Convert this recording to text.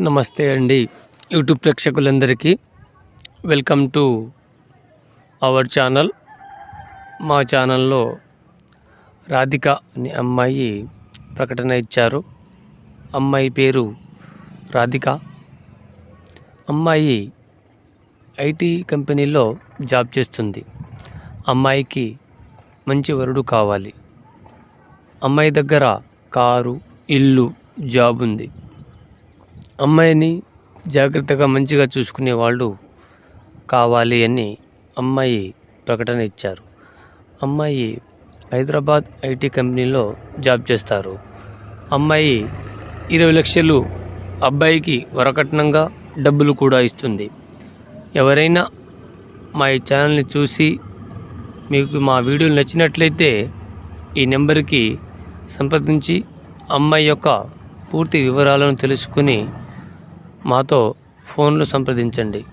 నమస్తే అండి యూట్యూబ్ ప్రేక్షకులందరికీ వెల్కమ్ టు అవర్ ఛానల్. మా ఛానల్లో రాధిక అనే అమ్మాయి ప్రకటన ఇచ్చారు. అమ్మాయి పేరు రాధిక. అమ్మాయి ఐటీ కంపెనీలో జాబ్ చేస్తుంది. అమ్మాయికి మంచి వరుడు కావాలి. అమ్మాయి దగ్గర కారు, ఇల్లు, జాబ్ ఉంది. అమ్మాయిని జాగ్రత్తగా మంచిగా చూసుకునే వాళ్ళు కావాలి అని అమ్మాయి ప్రకటన ఇచ్చారు. అమ్మాయి హైదరాబాద్ ఐటీ కంపెనీలో జాబ్ చేస్తారు. అమ్మాయి 20 లక్షలు అబ్బాయికి వరకట్నంగా డబ్బులు కూడా ఇస్తుంది. ఎవరైనా మా ఈ ఛానల్ని చూసి మీకు మా వీడియోలు నచ్చినట్లయితే ఈ నెంబర్కి సంప్రదించి అమ్మాయి యొక్క పూర్తి వివరాలను తెలుసుకుని మాతో ఫోన్లో సంప్రదించండి.